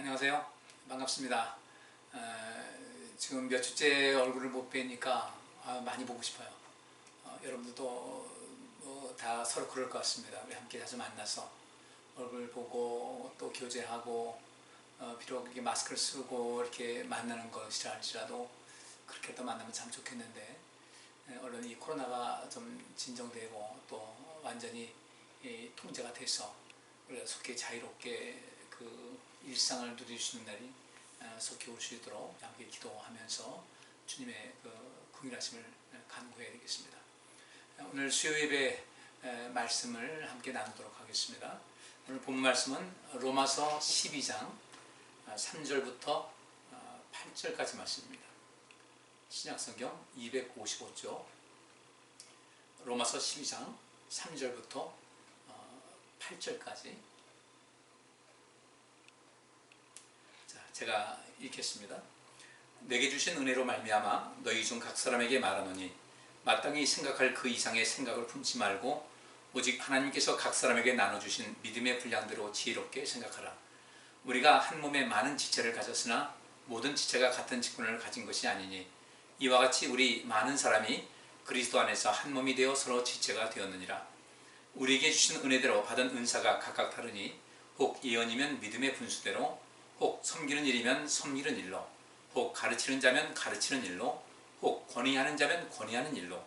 안녕하세요. 반갑습니다. 지금 몇 주째 얼굴을 못 뵈니까 많이 보고 싶어요. 여러분들도 다 서로 그럴 것 같습니다. 우리 함께 자주 만나서 얼굴 보고 또 교제하고 비록 이렇게 마스크를 쓰고 이렇게 만나는 것이라 할지라도 그렇게 또 만나면 참 좋겠는데 얼른 이 코로나가 좀 진정되고 또 완전히 통제가 돼서 우리가 속히 자유롭게 그 일상을 누릴 수 있는 날이 속히 올 수 있도록 함께 기도하면서 주님의 그 긍휼하심을 간구해야 되겠습니다. 오늘 수요 예배 말씀을 함께 나누도록 하겠습니다. 오늘 본 말씀은 로마서 12장 3절부터 8절까지 말씀입니다. 신약성경 255쪽 로마서 12장 3절부터 8절까지 제가 읽겠습니다. 내게 주신 은혜로 말미암아 너희 중 각 사람에게 말하노니 마땅히 생각할 그 이상의 생각을 품지 말고 오직 하나님께서 각 사람에게 나눠주신 믿음의 분량대로 지혜롭게 생각하라. 우리가 한 몸에 많은 지체를 가졌으나 모든 지체가 같은 직분을 가진 것이 아니니 이와 같이 우리 많은 사람이 그리스도 안에서 한 몸이 되어 서로 지체가 되었느니라. 우리에게 주신 은혜대로 받은 은사가 각각 다르니 혹 예언이면 믿음의 분수대로, 혹 섬기는 일이면 섬기는 일로, 혹 가르치는 자면 가르치는 일로, 혹 권위하는 자면 권위하는 일로,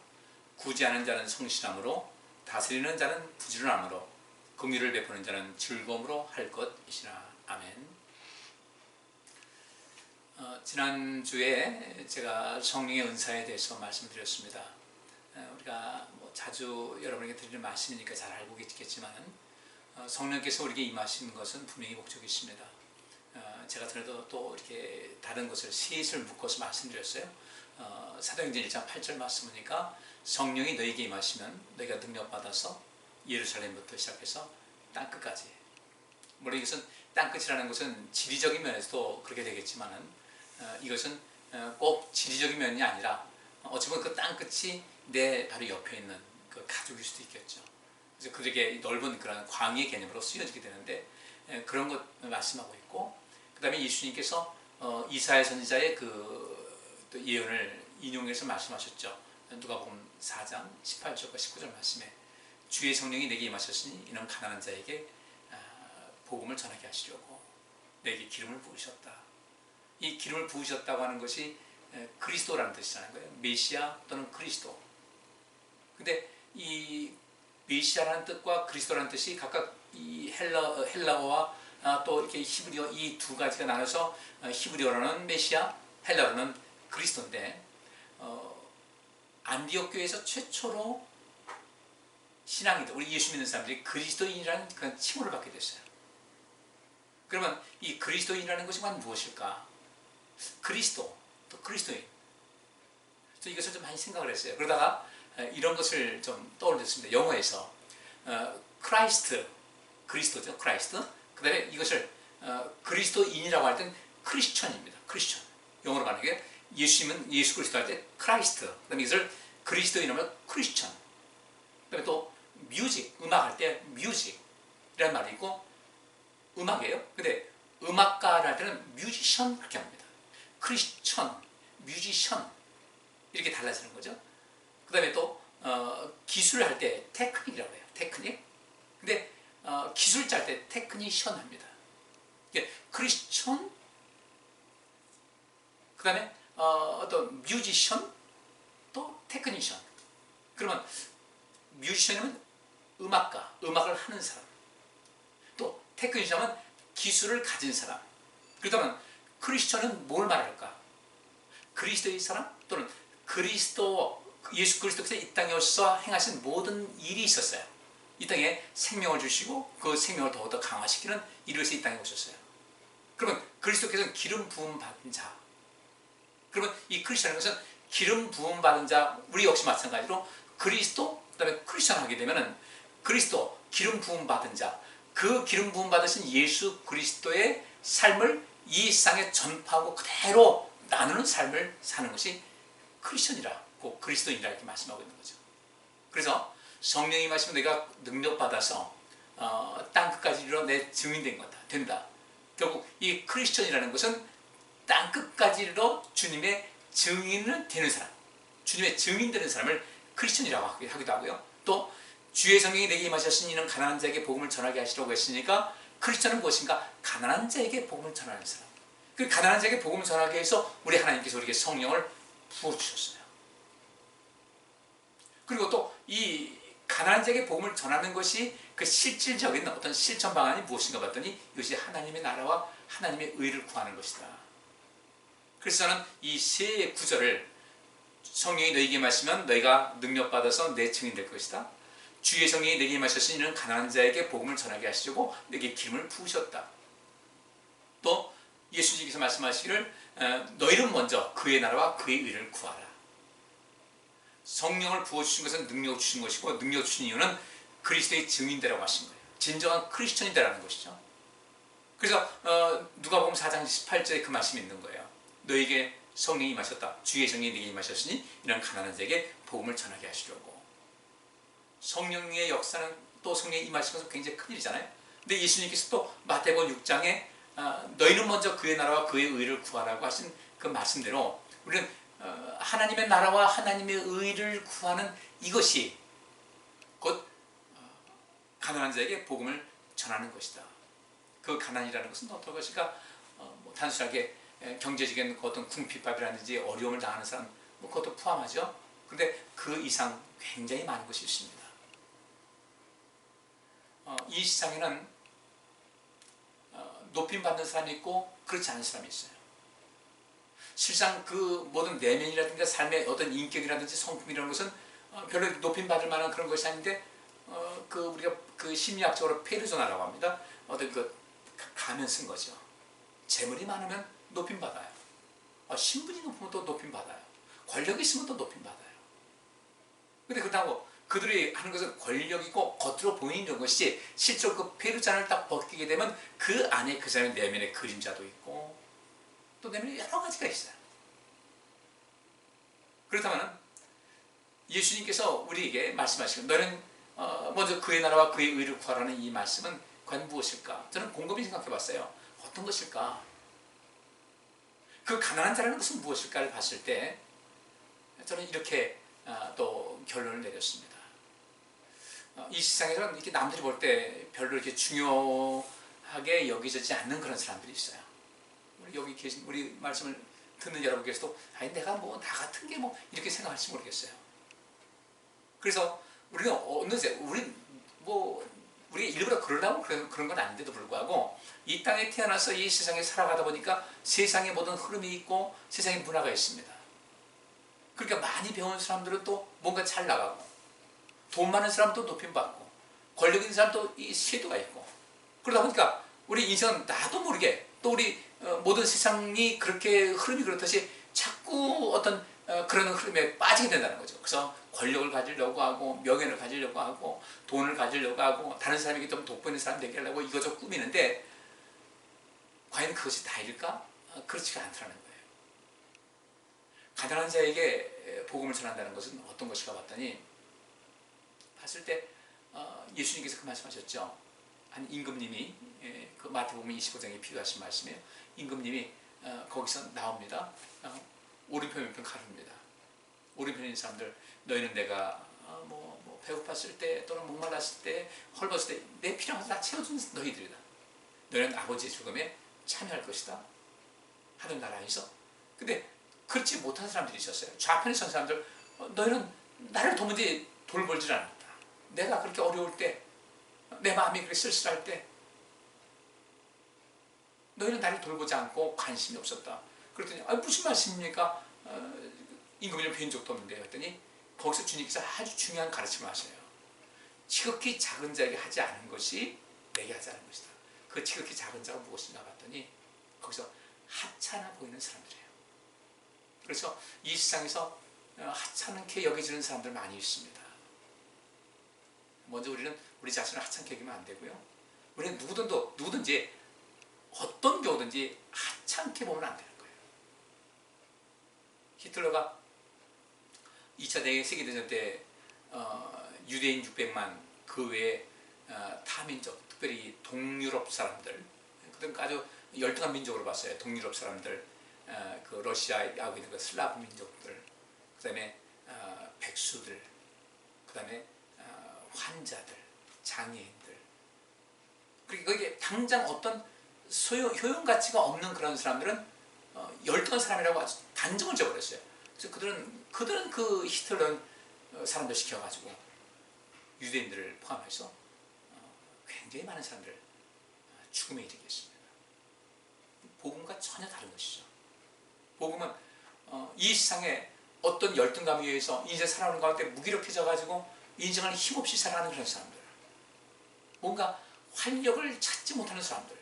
구제하는 자는 성실함으로, 다스리는 자는 부지런함으로, 긍휼을 베푸는 자는 즐거움으로 할 것이시라. 아멘. 지난주에 제가 성령의 은사에 대해서 말씀드렸습니다. 우리가 자주 여러분에게 드리는 말씀이니까 잘 알고 계시겠지만 성령께서 우리에게 임하시는 것은 분명히 목적이 있습니다. 제가 전에도 또 이렇게 다른 것을 셋을 묶어서 말씀드렸어요. 사도행전 1장 8절 말씀이니까 성령이 너에게 임하시면 너희가 능력받아서 예루살렘부터 시작해서 땅끝까지, 물론 이것은 땅끝이라는 것은 지리적인 면에서도 그렇게 되겠지만 이것은 꼭 지리적인 면이 아니라 어찌 보면 그 땅끝이 내 바로 옆에 있는 그 가족일 수도 있겠죠. 그래서 그렇게 넓은 그런 광의 개념으로 쓰여지게 되는데 그런 것 말씀하고 있고, 그 다음에 예수님께서 이사야 선지자의 또 예언을 인용해서 말씀하셨죠. 누가복음 4장 18절과 19절 말씀에 주의 성령이 내게 임하셨으니 이는 가난한 자에게 복음을 전하게 하시려고 내게 기름을 부으셨다. 이 기름을 부으셨다고 하는 것이 그리스도라는 뜻이라는 거예요. 메시아 또는 그리스도. 근데 이 메시아라는 뜻과 그리스도라는 뜻이 각각 이 헬라어와 또 이렇게 히브리어 이 두 가지가 나눠서 히브리어로는 메시아, 헬라어로는 그리스도인데 안디옥 교회에서 최초로 신앙인들, 우리 예수 믿는 사람들이 그리스도인이라는 그런 칭호를 받게 됐어요. 그러면 이 그리스도인이라는 것이 과연 무엇일까? 그리스도, 또 그리스도인. 그래서 이것을 좀 많이 생각을 했어요. 그러다가 이런 것을 좀 떠올렸습니다. 영어에서 크라이스트, 그리스도죠, 크라이스트. 그 다음에 이것을 그리스도인이라고 할 땐 크리스천입니다. 크리스천. 영어로 말하면 예수님은 예수 그리스도 할 때 크라이스트. 그 다음에 이것을 그리스도인이라면 크리스천. 그 다음에 또 뮤직, 음악 할 때 뮤직이라는 말이 있고 음악이에요. 근데 음악가를 할 때는 뮤지션 그렇게 합니다. 크리스천, 뮤지션 이렇게 달라지는 거죠. 그 다음에 또 기술을 할 때 테크닉이라고 해요. 테크닉. 근데 기술자 할 때 테크니션 합니다. 크리스천, 그 다음에 어떤 뮤지션, 또 테크니션. 그러면 뮤지션이면 음악가, 음악을 하는 사람. 또 테크니션은 기술을 가진 사람. 그렇다면 크리스천은 뭘 말할까? 그리스도의 사람 또는 그리스도, 예수 그리스도께서 이 땅에 오셔서 행하신 모든 일이 있었어요. 이 땅에 생명을 주시고 그 생명을 더욱더 강화시키는 일을 위해서 이 땅에 오셨어요. 그러면 그리스도께서는 기름 부음 받은 자. 그러면 이 크리스천인 것은 기름 부음 받은 자, 우리 역시 마찬가지로 그리스도, 그 다음에 크리스천 하게 되면은 그리스도, 기름 부음 받은 자, 그 기름 부음 받으신 예수 그리스도의 삶을 이 세상에 전파하고 그대로 나누는 삶을 사는 것이 크리스천이라고, 그리스도인이라 이렇게 말씀하고 있는 거죠. 그래서 성령이 말씀은 내가 능력받아서 땅끝까지 이르러 내 증인된 거다, 된다. 결국 이 크리스천이라는 것은 땅끝까지로 주님의 증인은 되는 사람, 주님의 증인 되는 사람을 크리스천이라고 하기도 하고요. 또 주의 성령이 내게 임하셨으니 이는 가난한 자에게 복음을 전하게 하시려고 했으니까 크리스천은 무엇인가? 가난한 자에게 복음을 전하는 사람. 그 가난한 자에게 복음을 전하게 해서 우리 하나님께서 우리에게 성령을 부어주셨어요. 그리고 또 이 가난한 자에게 복음을 전하는 것이 그 실질적인 어떤 실천 방안이 무엇인가 봤더니 이것이 하나님의 나라와 하나님의 의를 구하는 것이다. 그래서 저는 이 세 구절을 성령이 너희에게 임하시면 너희가 능력받아서 내 증인 될 것이다. 주의 성령이 내게 임하셨으니 이는 가난한 자에게 복음을 전하게 하시려고 내게 기름을 부으셨다. 또 예수님께서 말씀하시기를 너희는 먼저 그의 나라와 그의 의를 구하라. 성령을 부어주신 것은 능력을 주신 것이고 능력을 주신 이유는 그리스도의 증인되라고 하신 거예요. 진정한 크리스천이라는 것이죠. 그래서 누가복음 4장 18절에 그 말씀이 있는 거예요. 너에게 성령이 임하셨다. 주의 성령이 네게 임하셨으니 이런 가난한 자에게 복음을 전하게 하시려고. 성령의 역사는 또 성령이 임하신 것은 굉장히 큰일이잖아요. 근데 예수님께서 또 마태복음 6장에 너희는 먼저 그의 나라와 그의 의를 구하라고 하신 그 말씀대로 우리는 하나님의 나라와 하나님의 의를 구하는 이것이 곧 가난한 자에게 복음을 전하는 것이다. 그 가난이라는 것은 어떤 것일까? 뭐 단순하게 경제적인 어떤 궁핍밥이라든지 어려움을 당하는 사람 뭐 그것도 포함하죠. 그런데 그 이상 굉장히 많은 것이 있습니다. 이 세상에는 높임받는 사람이 있고 그렇지 않은 사람이 있어요. 실상 그 모든 내면이라든가 삶의 어떤 인격이라든지 성품이라는 것은 별로 높임받을 만한 그런 것이 아닌데 그 우리가 그 심리학적으로 페르소나라고 합니다. 어떤 그 가면 쓴 거죠. 재물이 많으면 높임받아요. 신분이 높으면 또 높임받아요. 권력이 있으면 또 높임받아요. 근데 그렇다고 그들이 하는 것은 권력이고 겉으로 보이는 것이 실제로 그 페르잔을 딱 벗기게 되면 그 안에 그 사람의 내면의 그림자도 있고 또 내면에 여러 가지가 있어요. 그렇다면 예수님께서 우리에게 말씀하시고 너는 먼저 그의 나라와 그의 의를 구하라는 이 말씀은 과연 무엇일까? 저는 곰곰이 생각해 봤어요. 어떤 것일까? 그 가난한 자라는 것은 무엇일까를 봤을 때 저는 이렇게 또 결론을 내렸습니다. 이 세상에서는 이렇게 남들이 볼 때 별로 이렇게 중요하게 여기지 않는 그런 사람들이 있어요. 여기 계신 우리 말씀을 듣는 여러분께서도 아니 내가 뭐 나 같은 게 뭐 이렇게 생각할지 모르겠어요. 그래서 우리가 어느새 우리 일부러 그러려고 그런 건 아닌데도 불구하고 이 땅에 태어나서 이 세상에 살아가다 보니까 세상에 모든 흐름이 있고 세상에 문화가 있습니다. 그러니까 많이 배운 사람들은 또 뭔가 잘 나가고 돈 많은 사람도 높임받고 권력 있는 사람도 이 쇄도가 있고 그러다 보니까 우리 인생은 나도 모르게 또 우리 모든 세상이 그렇게 흐름이 그렇듯이 자꾸 어떤 그런 흐름에 빠지게 된다는 거죠. 그래서 권력을 가지려고 하고 명예를 가지려고 하고 돈을 가지려고 하고 다른 사람에게 좀 돋보이는 사람 되게 하려고 이거저거 꾸미는데 과연 그것이 다일까? 그렇지가 않더라는 거예요. 가난한 자에게 복음을 전한다는 것은 어떤 것일까 봤더니 봤을 때 예수님께서 그 말씀하셨죠. 한 임금님이 그 마태복음 25장에 필요하신 말씀이에요. 임금님이 거기서 나옵니다. 오른편 왼편 가릅니다. 오른편에 있는 사람들 너희는 내가 뭐 배고팠을 때 또는 목말랐을 때 헐벗을 때 내 필요한 것을 다 채워주는 너희들이다. 너희는 아버지의 죽음에 참여할 것이다. 하늘나라에서. 근데 그렇지 못한 사람들이 있었어요. 좌편에 선 사람들 너희는 나를 도무지 돌보질 않았다. 내가 그렇게 어려울 때 내 마음이 그렇게 쓸쓸할 때 너희는 나를 돌보지 않고 관심이 없었다. 그랬더니 무슨 말씀입니까? 임금님 뵌 적도 없는데 그랬더니 거기서 주님께서 아주 중요한 가르침을 하셔요. 지극히 작은 자에게 하지 않은 것이 내게 하지 않은 것이다. 그 지극히 작은 자가 무엇인가 봤더니 거기서 하찮아 보이는 사람들이에요. 그래서 이 세상에서 하찮게 여겨지는 사람들 많이 있습니다. 먼저 우리는 우리 자신을 하찮게 여기면 안 되고요. 우리는 누구든지 어떤 경우든지 하찮게 보면 안 되는 거예요. 히틀러가 2차 세계대전 때 유대인 600만 그 외에 타민족, 특별히 동유럽 사람들, 그들은 아주 열등한 민족으로 봤어요. 동유럽 사람들, 그 러시아하고 있는 그 슬라브 민족들, 그 다음에 백수들, 그 다음에 환자들, 장애인들. 그러니까 거기에 당장 어떤 효용 가치가 없는 그런 사람들은 열등한 사람이라고 아주 단정을 지어버렸어요. 그래서 그들은 그 히틀러는 사람들 시켜가지고 유대인들을 포함해서 굉장히 많은 사람들을 죽음에 이르게 했습니다. 복음과 전혀 다른 것이죠. 복음은 이 세상에 어떤 열등감에 의해서 인생 살아오는 가운데 무기력해져가지고 인생을 힘없이 살아가는 그런 사람들, 뭔가 활력을 찾지 못하는 사람들.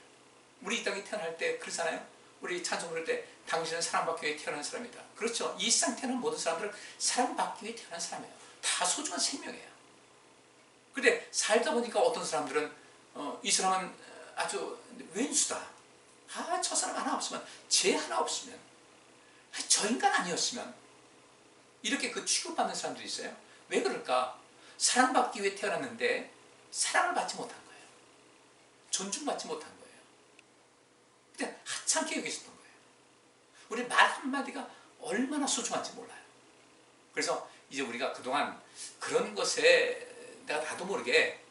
우리 이 땅에 태어날 때 그러잖아요. 우리 찬송 부를 때 당신은 사랑받기 위해 태어난 사람이다. 그렇죠. 이 세상 태어난 모든 사람들은 사랑받기 위해 태어난 사람이에요. 다 소중한 생명이에요. 근데 살다 보니까 어떤 사람들은 이 사람은 아주 왼수다. 저 사람 하나 없으면, 쟤 하나 없으면, 저 인간 아니었으면, 이렇게 그 취급받는 사람들이 있어요. 왜 그럴까? 사랑받기 위해 태어났는데 사랑을 받지 못한 거예요. 존중받지 못한 거예요. 그때 하찮게 여기셨던 거예요. 우리 말 한마디가 얼마나 소중한지 몰라요. 그래서 이제 우리가 그동안 그런 것에 내가 나도 모르게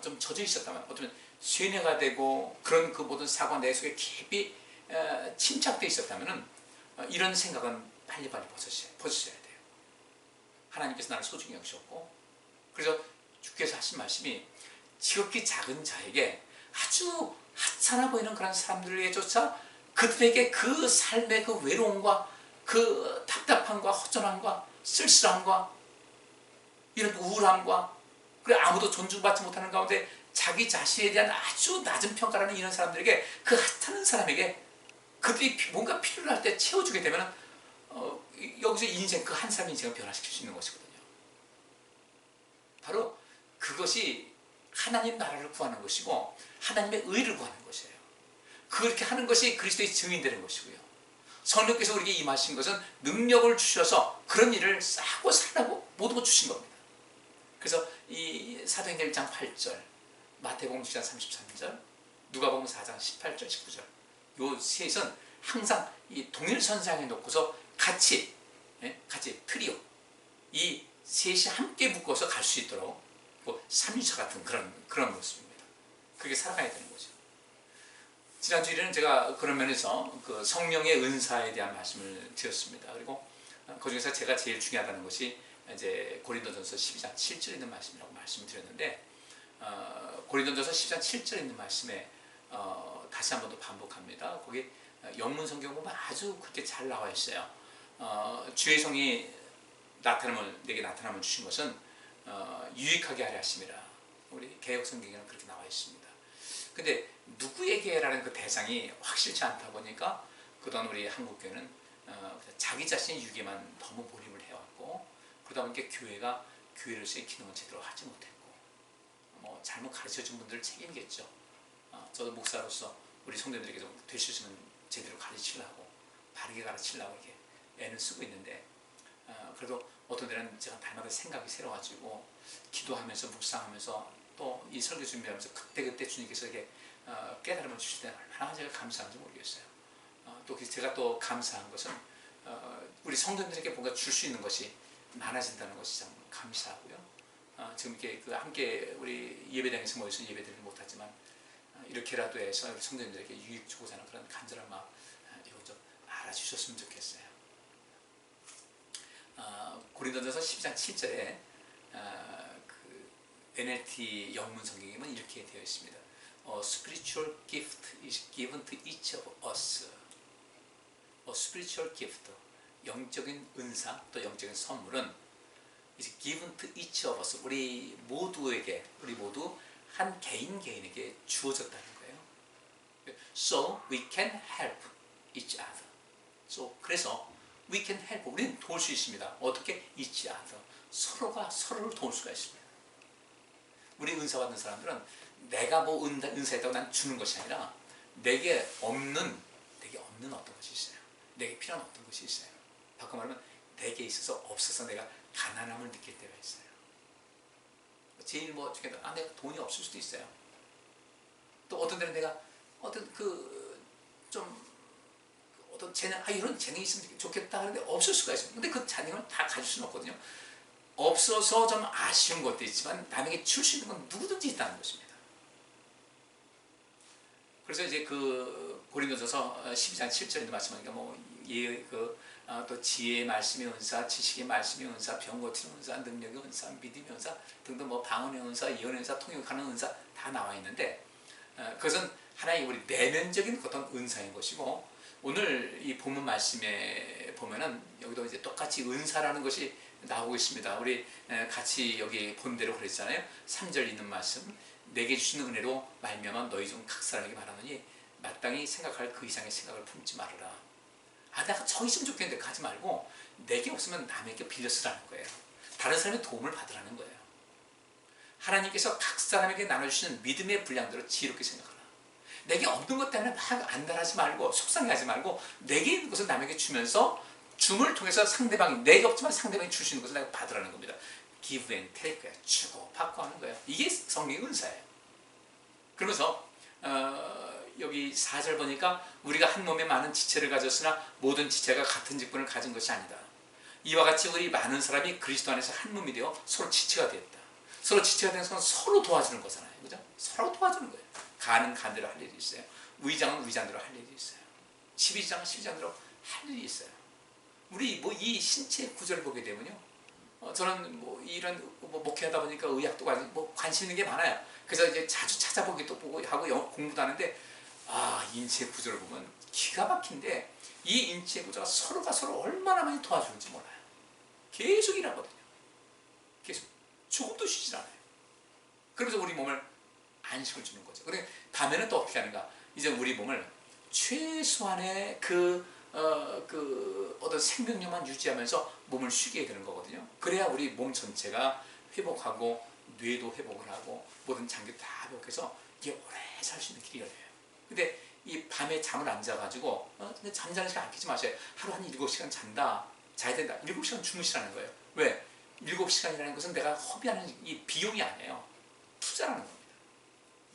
좀 젖어 있었다면, 어쩌면 쇠뇌가 되고 그런 그 모든 사고가 내 속에 깊이 침착되어 있었다면 이런 생각은 빨리빨리 벗으셔야 돼요. 하나님께서 나를 소중히 여기셨고, 그래서 주께서 하신 말씀이 지극히 작은 자에게 아주 하찮아 보이는 그런 사람들에게조차 그들에게 그 삶의 그 외로움과 그 답답함과 허전함과 쓸쓸함과 이런 우울함과, 그리고 아무도 존중받지 못하는 가운데 자기 자신에 대한 아주 낮은 평가라는 이런 사람들에게, 그 하찮은 사람에게 그들이 뭔가 필요로 할 때 채워주게 되면 여기서 인생, 그 한 사람의 인생을 변화시킬 수 있는 것이거든요. 바로 그것이 하나님 나라를 구하는 것이고 하나님의 의를 구하는 것이에요. 그렇게 하는 것이 그리스도의 증인되는 것이고요. 성령께서 우리에게 임하신 것은 능력을 주셔서 그런 일을 하고 살라고 모든 걸 주신 겁니다. 그래서 이 사도행전 1장 8절, 마태복음 10장 33절, 누가복음 4장 18절 19절, 요 셋은 항상 이 동일선상에 놓고서 같이 트리오, 이 셋이 함께 묶어서 갈 수 있도록 삼위차 같은 그런 모습입니다. 그렇게 살아가야 되는 거죠. 지난주에는 제가 그런 면에서 그 성령의 은사에 대한 말씀을 드렸습니다. 그리고 그 중에서 제가 제일 중요하다는 것이 이제 고린도전서 12장 7절에 있는 말씀이라고 말씀을 드렸는데, 고린도전서 10장 7절에 있는 말씀에 다시 한 번 더 반복합니다. 거기 영문 성경 보면 아주 그렇게 잘 나와 있어요. 주의 성이 내게 나타남을 주신 것은 유익하게 하려 하심이라. 우리 개역 성경에는 그렇게 나와 있습니다. 근데 누구에게라는 그 대상이 확실치 않다 보니까 그동안 우리 한국교회는 자기 자신의 유익에만 너무 몰입을 해왔고, 그러다 보니까 교회가 교회로서의 기능을 제대로 하지 못했고, 잘못 가르쳐준 분들 책임이겠죠. 저도 목사로서 우리 성도님들에게 좀 될 수 있으면 제대로 가르치려고, 바르게 가르치려고 이렇게 애는 쓰고 있는데, 그래도 어떤 데는 제가 날마다 생각이 새로워지고 기도하면서 묵상하면서 또 이 설교 준비하면서 그때그때 주님께서 이렇게 깨달음을 주실 때 얼마나 제가 감사한지 모르겠어요. 또 제가 또 감사한 것은 우리 성도님들에게 뭔가 줄 수 있는 것이 많아진다는 것이 참 감사하고요. 지금 이렇게 함께 우리 예배당에서 모여서 예배드리지 못하지만 이렇게라도 해서 성도님들에게 유익 주고자 하는 그런 간절한 마음, 이거 좀 알아주셨으면 좋겠어요. 고린도전서 10장 7절에 그 NLT 영문 성경에는 이렇게 되어 있습니다. A spiritual gift is given to each of us. A spiritual gift, 영적인 은사 또 영적인 선물은 is given to each of us. 우리 모두 한 개인에게 주어졌다는 거예요. So we can help each other. 그래서 we can help, 우리는 도울 수 있습니다. 어떻게? each other. 서로가 서로를 도울 수가 있습니다. 우리 은사 받는 사람들은 내가 뭐 은사했다고 난 주는 것이 아니라 내게 없는 어떤 것이 있어요. 내게 필요한 어떤 것이 있어요. 바꿔 말하면 내게 있어서 없어서 내가 가난함을 느낄 때가 있어요. 제일 내가 돈이 없을 수도 있어요. 또 어떤 데는 내가 어떤 재능, 이런 재능이 있으면 좋겠다 하는데 없을 수가 있어요. 근데 그 재능을 다 가질 수는 없거든요. 없어서 좀 아쉬운 것도 있지만 남에게 줄 수 있는 건 누구든지 있다는 것입니다. 그래서 이제 그 고린도전서 12장 7절에 말씀하니까 또 지혜의 말씀의 은사, 지식의 말씀의 은사, 병 고치는 은사, 능력의 은사, 믿음의 은사 등등 방언의 은사, 예언의 은사, 통역하는 은사 다 나와 있는데 그것은 하나의 우리 내면적인 어떤 은사인 것이고, 오늘 이 본문 말씀에 보면은 여기도 이제 똑같이 은사라는 것이 나오고 있습니다. 우리 같이 여기 본 대로 그랬잖아요. 3절 있는 말씀, 내게 주시는 은혜로 말미암아 너희 중 각 사람에게 말하노니 마땅히 생각할 그 이상의 생각을 품지 말아라. 내가 저 있으면 좋겠는데 가지 말고 내게 없으면 남에게 빌려 쓰라는 거예요. 다른 사람의 도움을 받으라는 거예요. 하나님께서 각 사람에게 나눠주시는 믿음의 분량대로 지혜롭게 생각하라. 내게 없는 것 때문에 막 안달하지 말고 속상해하지 말고 내게 있는 것을 남에게 주면서 줌을 통해서 상대방이, 내게 없지만 상대방이 줄 수 있는 것을 내가 받으라는 겁니다. give and take야. 주고 받고 하는 거예요. 이게 성령의 은사예요. 그러면서 여기 4절 보니까 우리가 한 몸에 많은 지체를 가졌으나 모든 지체가 같은 직분을 가진 것이 아니다. 이와 같이 우리 많은 사람이 그리스도 안에서 한 몸이 되어 서로 지체가 되었다. 서로 지체가 되는 것은 서로 도와주는 거잖아요. 그죠? 서로 도와주는 거예요. 간은 간대로 할 일이 있어요. 위장은 위장대로 할 일이 있어요. 12장은 12장대로 할 일이 있어요. 우리 이 신체 구조를 보게 되면요, 저는 이런 목회하다 보니까 의학도 관심 있는 게 많아요. 그래서 이제 자주 찾아보기도 보고 하고 공부도 하는데, 인체 구조를 보면 기가 막힌데 이 인체 구조가 서로가 서로 얼마나 많이 도와주는지 몰라요. 계속 일하거든요. 계속 조금도 쉬질 않아요. 그러면서 우리 몸을 안식을 주는 거죠. 그런데 다음에는 또 어떻게 하는가? 이제 우리 몸을 최소한의 어떤 생명력만 유지하면서 몸을 쉬게 해야 되는 거거든요. 그래야 우리 몸 전체가 회복하고 뇌도 회복을 하고 모든 장기도 다 회복해서 이게 오래 살 수 있는 길이 열려요. 근데 이 밤에 잠을 안 자가지고 근데 잠자는 시간 아끼지 마세요. 하루 한 7시간 자야 된다. 7시간 주무시라는 거예요. 왜? 7시간이라는 것은 내가 허비하는 이 비용이 아니에요. 투자라는 겁니다.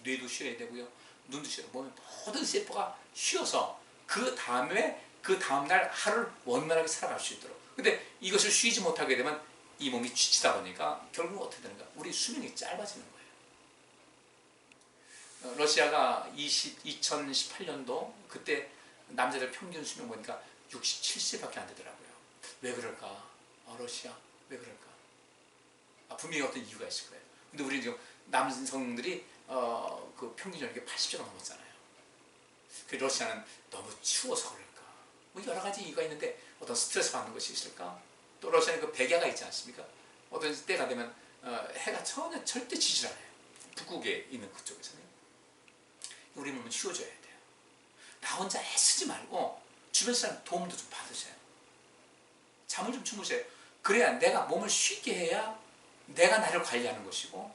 뇌도 쉬어야 되고요, 눈도 쉬어야 되고, 몸의 모든 세포가 쉬어서 그 다음날 하루를 원만하게 살아갈 수 있도록. 근데 이것을 쉬지 못하게 되면 이 몸이 지치다 보니까 결국 어떻게 되는가? 우리 수명이 짧아지는 거예요. 러시아가 2018년도 그때 남자들 평균 수명 보니까 67세밖에 안 되더라고요. 왜 그럴까? 러시아 왜 그럴까? 분명히 어떤 이유가 있을 거예요. 근데 우리 지금 남성들이 그 평균 연령이 80세가 넘었잖아요. 그 러시아는 너무 추워서 그럴까? 여러 가지 이유가 있는데 어떤 스트레스 받는 것이 있을까? 또 러시아는 그 백야가 있지 않습니까? 어떤 때가 되면 해가 절대 지질 않아요. 북극에 있는 그쪽에서는. 우리 몸은 쉬어줘야 돼요. 나 혼자 애쓰지 말고 주변 사람 도움도 좀 받으세요. 잠을 좀 주무세요. 그래야 내가 몸을 쉬게 해야 내가 나를 관리하는 것이고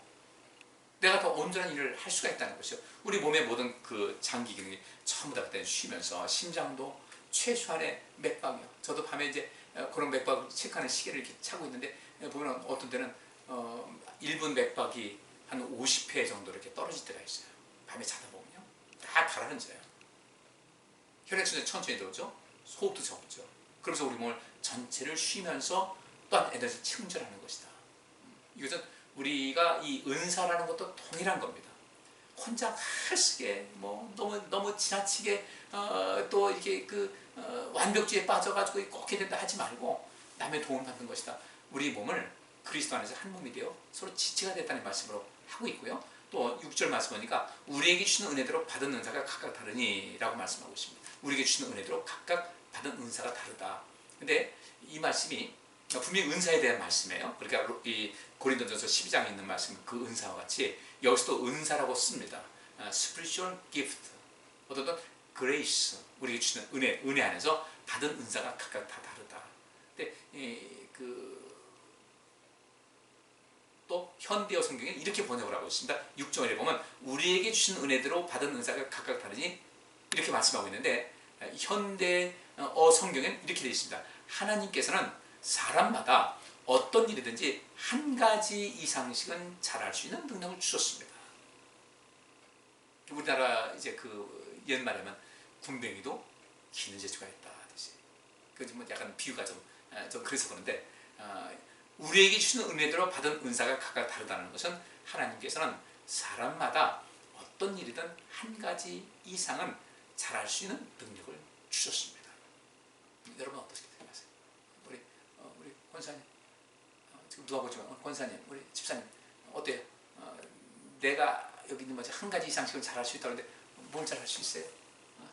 내가 더 온전한 일을 할 수가 있다는 것이요. 우리 몸의 모든 그 장기 기능이 전부 다 그때 쉬면서 심장도 최소한의 맥박이요. 저도 밤에 이제 그런 맥박을 체크하는 시계를 이렇게 차고 있는데 보면 어떤 때는 1분 맥박이 한 50회 정도 이렇게 떨어질 때가 있어요. 밤에 자다 보면요. 다 가라앉아요. 혈액순환이 천천히 들어오죠. 호흡도 적죠. 그래서 우리 몸을 전체를 쉬면서 또한 에너지를 충전하는 것이다. 이것은 우리가 이 은사라는 것도 동일한 겁니다. 혼자 쓰게 너무 지나치게 또 이렇게 완벽주의에 빠져가지고 꼭 해야 된다 하지 말고 남의 도움을 받는 것이다. 우리 몸을 그리스도 안에서 한 몸이 되어 서로 지체가 됐다는 말씀으로 하고 있고요. 또 6절 말씀 보니까 우리에게 주시는 은혜대로 받은 은사가 각각 다르니 라고 말씀하고 있습니다. 우리에게 주시는 은혜대로 각각 받은 은사가 다르다. 근데 이 말씀이 분명히 은사에 대한 말씀이에요. 그러니까 이 고린도전서 12장에 있는 말씀 그 은사와 같이 여기서도 은사라고 씁니다. spiritual gift, 어떤 grace, 우리에게 주시는 은혜 안에서 받은 은사가 각각 다 다르다. 근데 또 현대어 성경에 이렇게 번역을 하고 있습니다. 6절에 보면 우리에게 주신 은혜대로 받은 은사가 각각 다르니 이렇게 말씀하고 있는데 현대어 성경에는 이렇게 되어 있습니다. 하나님께서는 사람마다 어떤 일이든지 한 가지 이상씩은 잘할 수 있는 능력을 주셨습니다. 우리나라 이제 옛말에는 군뱅이도 기는 재주가 있다 하듯이. 뭐 약간 비유가 좀 그래서 그런데 우리에게 주시는 은혜대로 받은 은사가 각각 다르다는 것은 하나님께서는 사람마다 어떤 일이든 한 가지 이상은 잘할 수 있는 능력을 주셨습니다. 여러분 어떻게 생각하세요? 우리 권사님, 지금 누가 보지만 권사님, 우리 집사님 어때요? 내가 여기 있는 한 가지 이상씩은 잘할 수 있다고 하는데 뭘 잘할 수 있어요?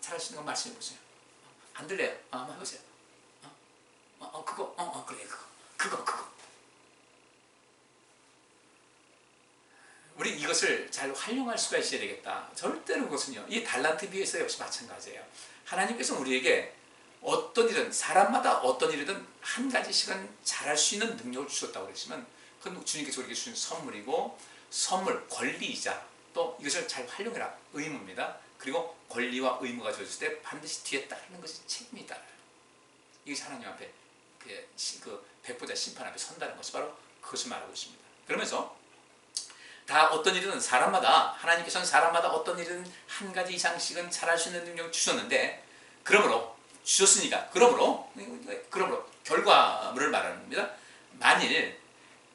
잘할 수 있는 건 말씀해 보세요. 안 들려요? 한번 해보세요. 그래, 그거. 우리 이것을 잘 활용할 수가 있어야 되겠다. 절대로 그것은요, 이 달란트 비유에서 역시 마찬가지예요. 하나님께서 우리에게 어떤 일은, 사람마다 어떤 일이든 한 가지씩은 잘할 수 있는 능력을 주셨다고 그랬지만, 그건 주님께서 우리에게 주신 선물이고, 선물, 권리이자 또 이것을 잘 활용해라, 의무입니다. 그리고 권리와 의무가 주어졌을 때 반드시 뒤에 따르는 것이 책임이 따라요. 이것이 하나님 앞에 그 백보자 심판 앞에 선다는 것이 바로 그것을 말하고 있습니다. 그러면서 다 어떤 일이든 하나님께서는 사람마다 어떤 일이든 한 가지 이상씩은 잘할 수 있는 능력을 주셨는데, 그러므로 결과물을 말하는 겁니다. 만일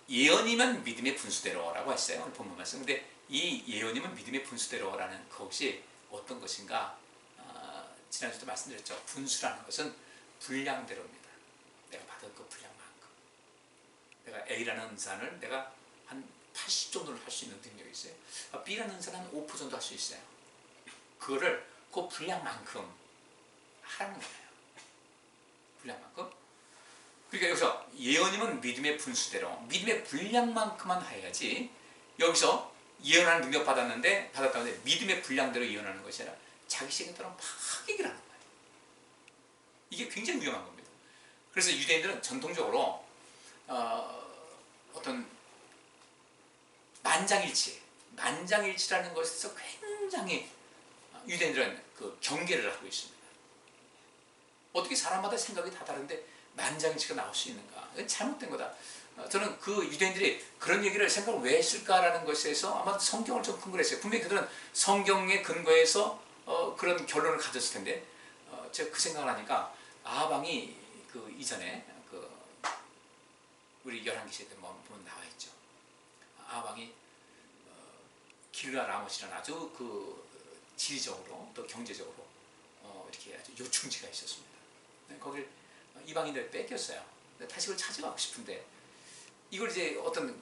예언이면 믿음의 분수대로라고 했어요. 오늘 본문 말씀. 근데 이 예언이면 믿음의 분수대로라는 것이 어떤 것인가? 지난주도 말씀드렸죠. 분수라는 것은 분량대로입니다. 내가 받은 그 분량만큼. 내가 A라는 은사를 내가 한 80 정도를 할 수 있는 능력이 있어요. B라는 은사는 한 5% 정도 할 수 있어요. 그거를 그 분량만큼 하는 거예요. 분량만큼. 그러니까 여기서 예언이면 믿음의 분수대로, 믿음의 분량만큼만 해야지, 여기서 예언하는 능력 받았다는데 믿음의 분량대로 예언하는 것이 아니라 자기 시간에 따라 막 얘기를 하는 거예요. 이게 굉장히 위험한 겁니다. 그래서 유대인들은 전통적으로 어떤 만장일치라는 것에서 굉장히 유대인들은 그 경계를 하고 있습니다. 어떻게 사람마다 생각이 다 다른데 만장일치가 나올 수 있는가? 이건 잘못된 거다. 저는 그 유대인들이 그런 얘기를 생각을 왜 했을까라는 것에서 아마 성경을 좀 근거했어요. 분명히 그들은 성경에 근거해서 그런 결론을 가졌을 텐데, 제가 그 생각을 하니까 아방이 그 이전에 우리 11기 때 보면 나와 있죠. 아방이 길르앗 라못이라는 아주 그 지리적으로 또 경제적으로 이렇게 아주 요충지가 있었습니다. 거길 이방인들 뺏겼어요. 다시 그걸 찾아가고 싶은데, 이걸 이제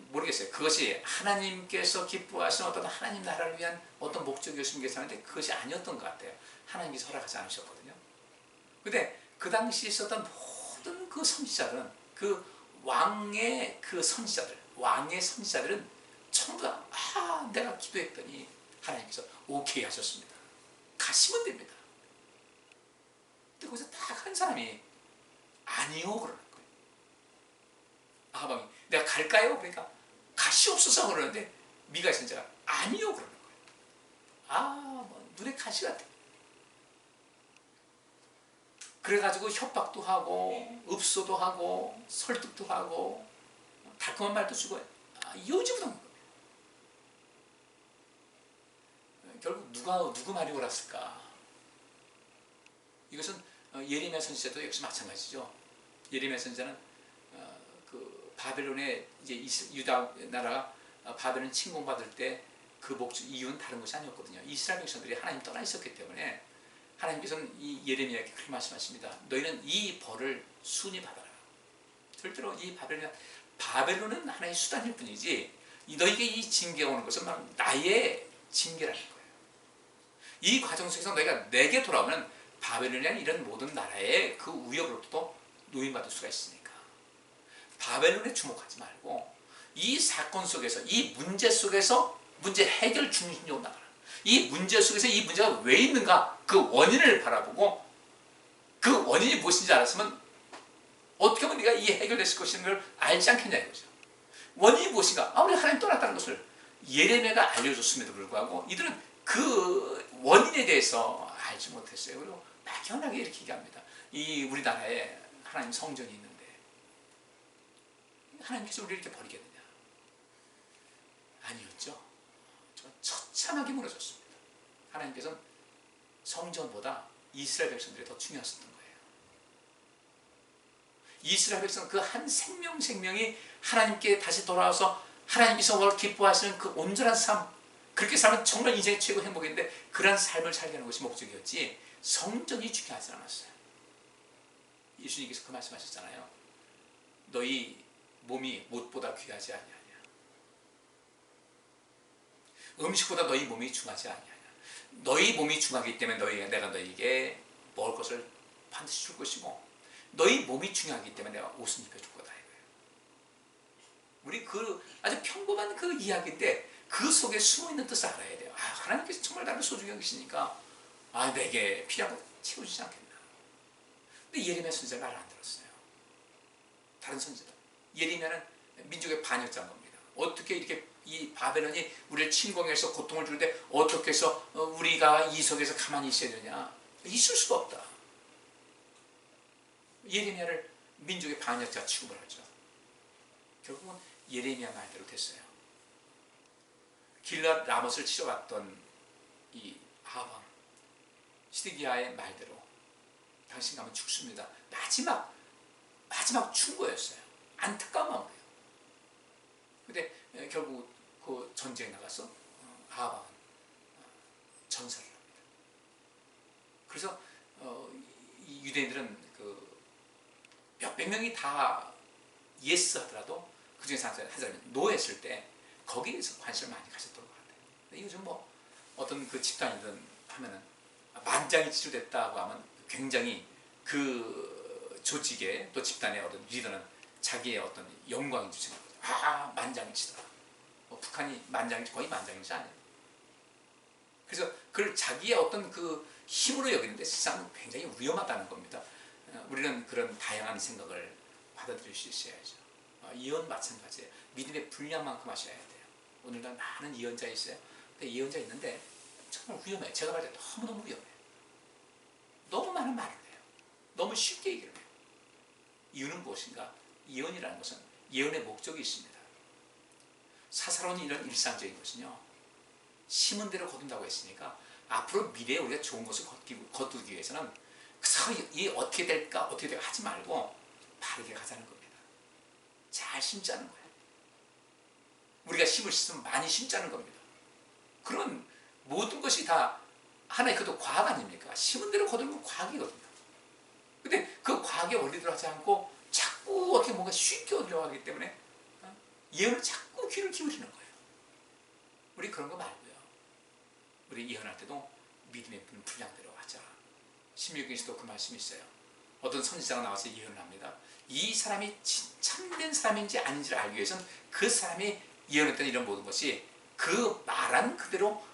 모르겠어요. 그것이 하나님께서 기뻐하시는 어떤 하나님 나라를 위한 어떤 목적이었으면 괜찮은데 그것이 아니었던 것 같아요. 하나님께서 허락하지 않으셨거든요. 근데 그 당시 있었던 모든 그 선지자들은, 그 왕의 선지자들은 전부 다 내가 기도했더니 하나님께서 오케이 하셨습니다. 가시면 됩니다. 근데 거기서 딱 한 사람이 아니요 그러는 거예요. 아방이 내가 갈까요? 그러니까 가시옵소서 그러는데 미가 선지자가 아니요 그러는 거예요. 눈에 가시 같아. 그래가지고 협박도 하고 읍소도 하고 설득도 하고 달콤한 말도 주고 이어지부던 거예요. 결국 누구 말이 옳았을까? 이것은 예레미야 선지자도 역시 마찬가지죠. 예레미야 선지자는 그 바벨론의 이제 유다 나라가 바벨론 침공받을 때 그 이유는 다른 것이 아니었거든요. 이스라엘 백성들이 하나님 떠나 있었기 때문에 하나님께서는 이 예레미야에게 그렇게 말씀하십니다. 너희는 이 벌을 순히 받아라. 절대로 이 바벨론은 하나의 수단일 뿐이지 너희에게 이 징계가 오는 것은 바로 나의 징계라는 거예요. 이 과정 속에서 너희가 내게 돌아오면 바벨론이라는 이런 모든 나라의 그 위협으로부터 노임받을 수가 있으니까 바벨론에 주목하지 말고 이 사건 속에서, 이 문제 속에서 문제 해결 중심적으로 나가라. 이 문제 속에서 이 문제가 왜 있는가, 그 원인을 바라보고 그 원인이 무엇인지 알았으면 어떻게 하면 네가 이 해결됐을 것인 걸 알지 않겠냐 이거죠. 원인이 무엇인가? 우리 하나님 떠났다는 것을 예레미야가 알려줬음에도 불구하고 이들은 그 원인에 대해서 알지 못했어요. 그리고 막연하게 이렇게 얘기합니다. 이 우리나라에 하나님 성전이 있는데 하나님께서 우리를 이렇게 버리겠느냐? 아니었죠. 처참하게 무너졌습니다. 하나님께서는 성전보다 이스라엘 백성들이 더 중요했었던 거예요. 이스라엘 백성 그 한 생명이 하나님께 다시 돌아와서 하나님께서 기뻐하시는 그 온전한 삶, 그렇게 살면 정말 인생의 최고 행복인데 그런 삶을 살게 하는 것이 목적이었지 성전이 중요하지 않았어요. 예수님께서 그 말씀하셨잖아요. 너희 몸이 못보다 귀하지 아니하냐. 음식보다 너희 몸이 중하지 아니하냐. 너희 몸이 중하기 때문에 내가 너희에게 먹을 것을 반드시 줄 것이고 너희 몸이 중요하기 때문에 내가 옷을 입혀줄 거다. 우리 그 아주 평범한 그 이야기인데 그 속에 숨어있는 뜻을 알아야 돼요. 하나님께서 정말 나를 소중히 여기시니까 내게 필요한 거 채워주지 않겠나. 근데 예레미야 선지자가 말을 안 들었어요. 다른 선지자. 예레미야는 민족의 반역자인 겁니다. 어떻게 이렇게 이 바벨론이 우리를 침공해서 고통을 주는데 어떻게 해서 우리가 이 속에서 가만히 있어야 되냐. 있을 수가 없다. 예레미야를 민족의 반역자 취급을 하죠. 결국은 예레미야 말대로 됐어요. 길랏 라못을 치러왔던 이 아합 시드기야의 말대로 당신 가면 죽습니다. 마지막 충고였어요. 안타까운 마음이에요. 근데 결국 그 전쟁에 나가서 아합은 전사를 합니다. 그래서 이 유대인들은 그 몇백 명이 다 예스 하더라도 그 중에서 한 사람이 노 했을 때 거기에서 관심을 많이 가졌던 것 같아요. 근데 요즘 뭐 어떤 그 집단이든 하면은 만장이 치료됐다고 하면 굉장히 그 조직의 또 집단의 어떤 리더는 자기의 어떤 영광인 줄 생각하죠. 만장일치다. 북한이 거의 만장일치 아니에요. 그래서 그걸 자기의 어떤 그 힘으로 여기는데 세상은 굉장히 위험하다는 겁니다. 우리는 그런 다양한 생각을 받아들일 수 있어야죠. 예언 마찬가지예요. 믿음의 분량만큼 하셔야 돼요. 오늘날 많은 예언자 있어요. 근데 예언자 있는데 정말 위험해요. 제가 봤을 때 너무너무 위험해요. 너무 많은 말을 해요. 너무 쉽게 얘기를 해요. 이유는 무엇인가? 예언이라는 것은 예언의 목적이 있습니다. 사사로운 이런 일상적인 것은요, 심은 대로 거둔다고 했으니까 앞으로 미래에 우리가 좋은 것을 거두기 위해서는 이 어떻게 될까 하지 말고 바르게 가자는 겁니다. 잘 심자는 거예요. 우리가 심을 수 있으면 많이 심자는 겁니다. 그런 모든 것이 다 하나의 그것도 과학 아닙니까? 심은 대로 거두는 건 과학이거든요. 근데 그 과학의 원리대로 하지 않고 자꾸 어떻게 뭔가 쉽게 얻으려고 하기 때문에 예언을 자꾸 귀를 기울이는 거예요. 우리 그런 거 말고요. 우리 예언할 때도 믿음의 분량대로 하자. 신명기에서도 그 말씀이 있어요. 어떤 선지자가 나와서 예언을 합니다. 이 사람이 참된 사람인지 아닌지를 알기 위해서는 그 사람이 예언했던 이런 모든 것이 그 말한 그대로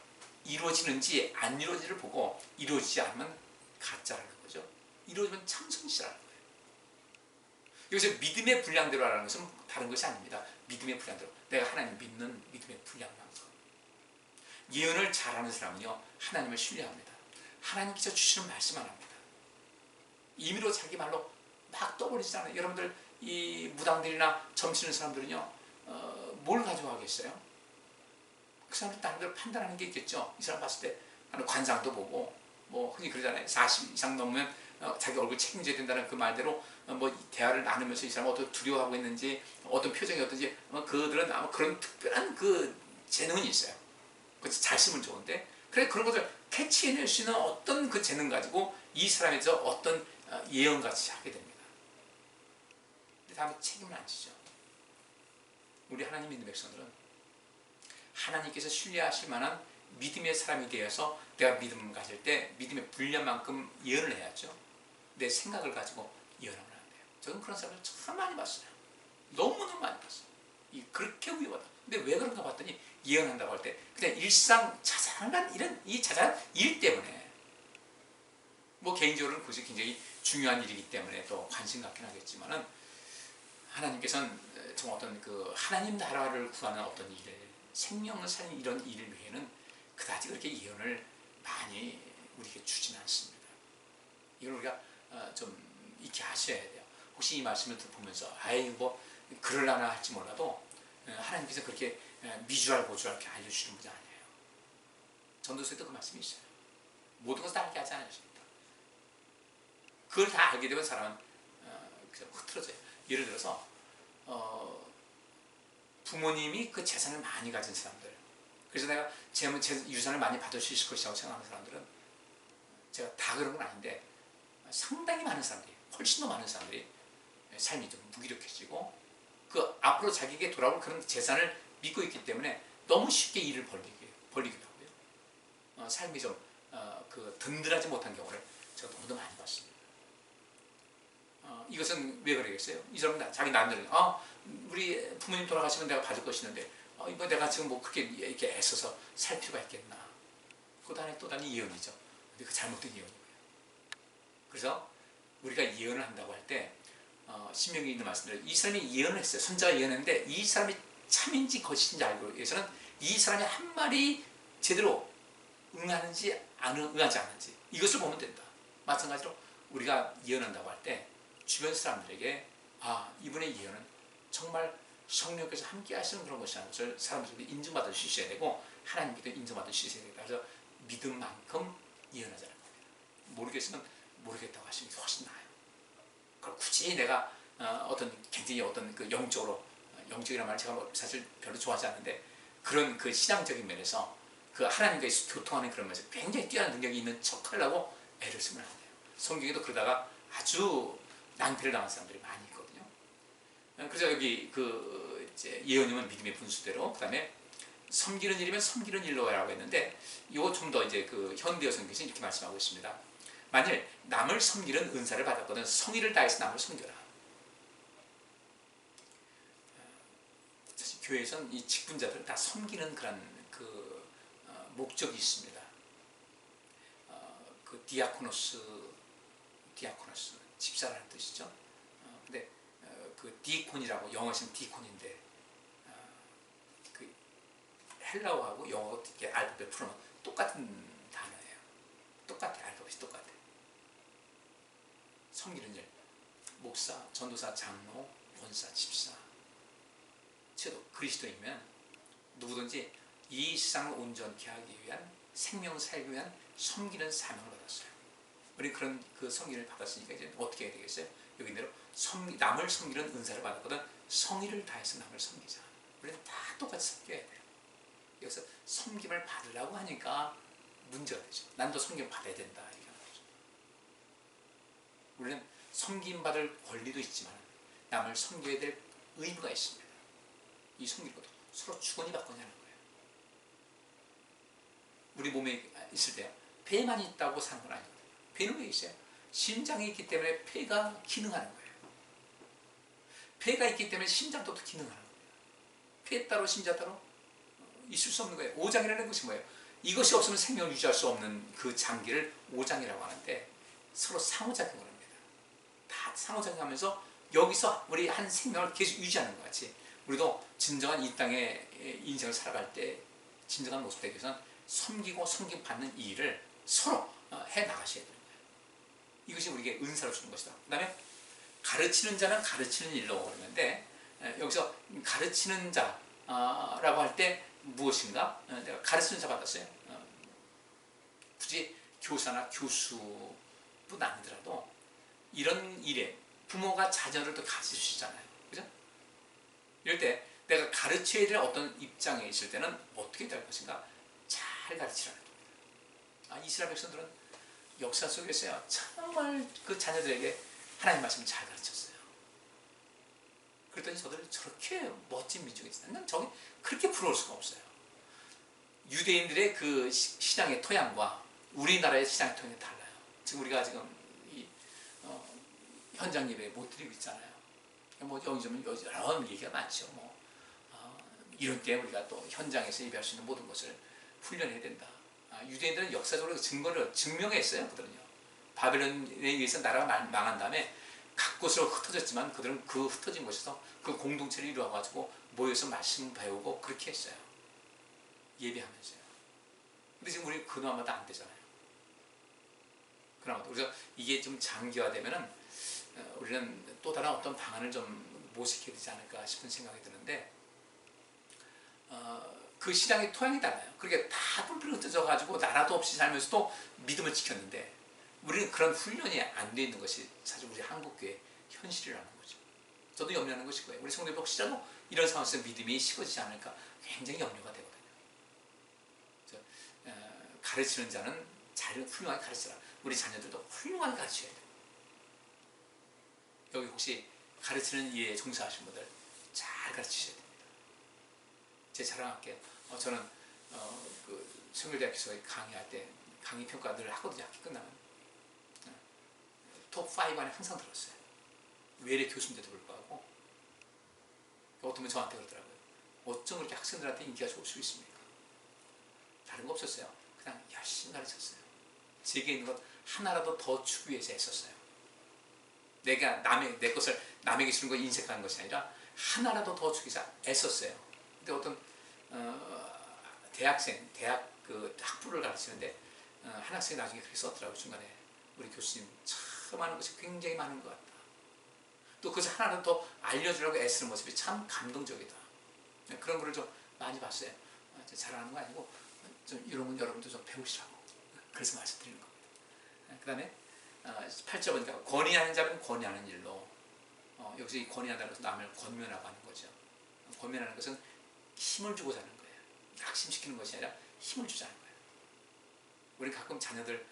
이루어지는지 안 이루어지를 보고 이루어지지 않으면 가짜라는 거죠. 이루어지면 참 선지자라는 거예요. 여기서 믿음의 분량대로 하라는 것은 다른 것이 아닙니다. 믿음의 분량대로. 내가 하나님 믿는 믿음의 분량만큼. 예언을 잘하는 사람은요, 하나님을 신뢰합니다. 하나님께서 주시는 말씀만 합니다. 임의로 자기 말로 막 떠버리지 않아요. 여러분들 이 무당들이나 점치는 사람들은요, 뭘 가져가겠어요? 그 사람들 나름대로 판단하는 게 있겠죠. 이 사람 봤을 때 관상도 보고, 뭐 흔히 그러잖아요. 40 이상 넘으면 자기 얼굴 책임져야 된다는 그 말대로 뭐 대화를 나누면서 이 사람은 어떤 두려워하고 있는지, 어떤 표정이 어떤지, 그들은 아마 그런 특별한 그 재능은 있어요. 그래서 잘 쓰면 좋은데, 그래 그런 것을 캐치해낼 수 있는 어떤 그 재능 가지고 이 사람에서 어떤 예언같이 하게 됩니다. 근데 다음에 책임을 안 지죠. 우리 하나님 믿는 백성들은 하나님께서 신뢰하실 만한 믿음의 사람이 되어서 내가 믿음을 가질 때 믿음의 분량만큼 예언을 해야죠. 내 생각을 가지고 예언하면 안 돼요. 저는 그런 사람을 참 많이 봤어요. 너무너무 많이 봤어요. 그렇게 위험하다. 근데 왜 그런가 봤더니 예언한다고 할 때 그냥 일상 자잘한 이 자잘한 일 때문에, 뭐 개인적으로는 그것이 굉장히 중요한 일이기 때문에 또 관심 갖긴 하겠지만은, 하나님께서는 정말 어떤 그 하나님 나라를 구하는 어떤 일을, 생명을 살리는 이런 일을 외에는 그다지 그렇게 예언을 많이 우리에게 주진 않습니다. 이걸 우리가 좀 익히 아셔야 돼요. 혹시 이 말씀을 보면서 뭐 그럴라나 할지 몰라도 하나님께서 그렇게 미주알 고주알 이렇게 알려주시는 분이 아니에요. 전도서에도 그 말씀이 있어요. 모든 것을 다 알게 하지 않으십니다. 그걸 다 알게 되면 사람은 그냥 흐트러져요. 예를 들어서 부모님이 그 재산을 많이 가진 사람들, 그래서 내가 제 유산을 많이 받을 수 있을 것이라고 생각하는 사람들은, 제가 다 그런 건 아닌데 상당히 많은 사람들이, 훨씬 더 많은 사람들이 삶이 좀 무기력해지고 그 앞으로 자기에게 돌아올 그런 재산을 믿고 있기 때문에 너무 쉽게 일을 벌리기도 하고요. 삶이 좀 든든하지 못한 경우를 제가 너무도 많이 봤습니다. 이것은 왜 그러겠어요? 이 사람은 자기 남들은 우리 부모님 돌아가시면 내가 받을 것이 있는데 이거 내가 지금 뭐 그렇게 이렇게 애써서 살 필요가 있겠나. 그것도 하나의 또 다른 예언이죠. 근데 그 잘못된 예언이고요. 그래서 우리가 예언을 한다고 할 때 신명기에 있는 말씀대로 이 사람이 예언을 했어요. 선자가 예언했는데 이 사람이 참인지 거짓인지 알기 위해서는 이 사람이 한 말이 제대로 응하는지 응하지 않는지 이것을 보면 된다. 마찬가지로 우리가 예언한다고 할 때 주변 사람들에게 이분의 예언은 정말 성령께서 함께 하시는 그런 것이라는 것을 사람들에게 인정받을 수 있어야 되고 하나님께도 인정받을 수 있어야 된다. 그래서 믿은 만큼 예언하자는 겁니다. 모르겠으면 모르겠다고 하시는 게 훨씬 나아요. 그걸 굳이 내가 굉장히 그 영적이라는 말을 제가 사실 별로 좋아하지 않는데 그런 그 신앙적인 면에서 그 하나님과 교통하는 그런 면에서 굉장히 뛰어난 능력이 있는 척하려고 애를 쓰면 안 돼요. 성경에도 그러다가 아주 낭패를 당한 사람들이 많이 있거든요. 그래서 여기 이제 예언이면 믿음의 분수대로, 그 다음에 섬기는 일이면 섬기는 일로라고 했는데 이거 좀 더 이제 그 현대어 성경에서 이렇게 말씀하고 있습니다. 만일 남을 섬기는 은사를 받았거든 성의를 다해서 남을 섬겨라. 사실 교회에서는 이 직분자들을 다 섬기는 그런 목적이 있습니다. 그 디아코노스 집사라는 뜻이죠. 근데 그 디콘이라고 영어에서는 디콘인데 그 헬라어하고 영어 이렇게 알파벳 풀어놓은 똑같은 단어예요. 똑같아, 알파벳이 똑같아. 섬기는 일, 목사, 전도사, 장로, 권사, 집사. 저도 그리스도이면 누구든지 이 세상을 온전케 하기 위한 생명을 살기 위한 섬기는 사명을 받았어요. 우리 그런 그 섬기를 받았으니까 이제 어떻게 해야 되겠어요? 여기 대로 남을 섬기는 은사를 받았거든 성의를 다해서 남을 섬기자. 우리는 다 똑같이 섬겨야 돼요. 여기서 섬김을 받으려고 하니까 문제가 되죠. 난도 섬김을 받아야 된다 이렇게 하는 거죠. 우리는 섬김받을 권리도 있지만 남을 섬겨야 될 의무가 있습니다. 이 섬기는 것도 서로 주거니 받거니 하는 거예요. 우리 몸에 있을 때 폐만 있다고 사는 건 아니거든요. 폐는 왜 있어요? 심장이 있기 때문에 폐가 기능하는 거예요. 폐가 있기 때문에 심장도 기능하는 거예요. 폐 따로 심장 따로 있을 수 없는 거예요. 오장이라는 것이 뭐예요? 이것이 없으면 생명을 유지할 수 없는 그 장기를 오장이라고 하는데 서로 상호작용을 합니다. 다 상호작용하면서 여기서 우리 한 생명을 계속 유지하는 것 같이 우리도 진정한 이 땅의 인생을 살아갈 때 진정한 모습 되기 위해서는 섬기고 섬김받는 이 일을 서로 해나가셔야 되는 거예요. 이것이 우리에게 은사를 주는 것이다. 그 다음에 가르치는 자는 가르치는 일로 그러는데 여기서 가르치는 자라고 할 때 무엇인가? 내가 가르치는 자 받았어요. 굳이 교사나 교수뿐 아니더라도 이런 일에 부모가 자녀를 또 가르치시잖아요. 그죠? 이럴 때 내가 가르쳐야 될 어떤 입장에 있을 때는 어떻게 될 것인가? 잘 가르치라는 겁니다. 이스라엘 백성들은 역사 속에서요 정말 그 자녀들에게 하나님 말씀을 잘 가르쳤어요. 그랬더니 저들이 저렇게 멋진 민족이 있어요. 난 저게 그렇게 부러울 수가 없어요. 유대인들의 그 신앙의 토양과 우리나라의 신앙의 토양이 달라요. 지금 우리가 지금 현장 예배 못 드리고 있잖아요. 뭐 여기저기 여러 얘기가 많죠. 이런 때 우리가 또 현장에서 예배할 수 있는 모든 것을 훈련해야 된다. 유대인들은 역사적으로 증거를 증명했어요. 그들은요. 바벨론에 의해서 나라가 망한 다음에 각 곳으로 흩어졌지만 그들은 그 흩어진 곳에서 그 공동체를 이루어가지고 모여서 말씀 배우고 그렇게 했어요. 예배하면서요. 근데 지금 우리 그나마도 안 되잖아요. 그나마도. 그래서 이게 좀 장기화되면은 우리는 또 다른 어떤 방안을 좀 모색해야 되지 않을까 싶은 생각이 드는데 그 신앙의 토양이 달라요. 그렇게 다 뿔뿔이 흩어져가지고 나라도 없이 살면서도 믿음을 지켰는데 우리는 그런 훈련이 안 돼 있는 것이 사실 우리 한국교회 현실이라는 거죠. 저도 염려하는 것이 거예요. 우리 성도들 혹시라도 이런 상황에서 믿음이 식어지지 않을까 굉장히 염려가 되거든요. 가르치는 자는 잘 훌륭하게 가르치라. 우리 자녀들도 훌륭하게 가르쳐야 돼요. 여기 혹시 가르치는 일에 종사하신 분들 잘 가르치셔야 됩니다. 제 자랑할게요. 저는 그 성결대학교에서 강의할 때 강의 평가 늘 하거든요. 학기 끝나면 톱 5 안에 항상 들었어요. 외래 교수인데도 불구하고 어떤 분 저한테 그러더라고요. 어쩜 그렇게 학생들한테 인기가 좋을 수 있습니까? 다른 거 없었어요. 그냥 열심히 가르쳤어요. 제게 있는 것 하나라도 더 주기 위해서 했었어요. 내가 내 것을 남에게 주는 거 인색하는 것이 아니라 하나라도 더 주기 위해서 애썼어요. 근데 어떤 대학 그 학부를 가르치는데 한 학생이 나중에 그렇게 썼더라고요. 중간에 우리 교수님 참 하는 것이 굉장히 많은 것 같다. 또 그것을 하나라도 더 알려주려고 애쓰는 모습이 참 감동적이다. 그런 거를 좀 많이 봤어요. 잘하는 거 아니고 좀 이런 건 여러분도 좀 배우시라고. 그래서 말씀드리는 겁니다. 그 다음에 8절 보니까 권위하는 자는 권위하는 일로, 여기서 이 권위한다는 것은 남을 권면하고 하는 거죠. 권면하는 것은 힘을 주고 사는 거예요. 낙심시키는 것이 아니라 힘을 주자는 거예요. 우리 가끔 자녀들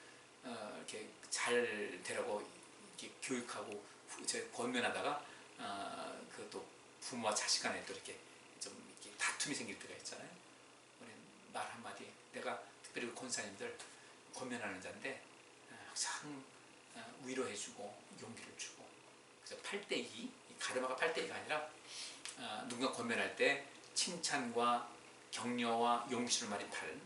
이렇게 잘 되라고 이렇게 교육하고 권면하다가 그 또 부모와 자식 간에 또 이렇게 좀 이렇게 다툼이 생길 때가 있잖아요. 우리 말 한마디, 내가 특별히 권사님들 권면하는 자인데 항상 위로해주고 용기를 주고, 그래서 8대2, 가르마가 8대2가 아니라 누군가 권면할 때 칭찬과 격려와 용기 주는 말이 8,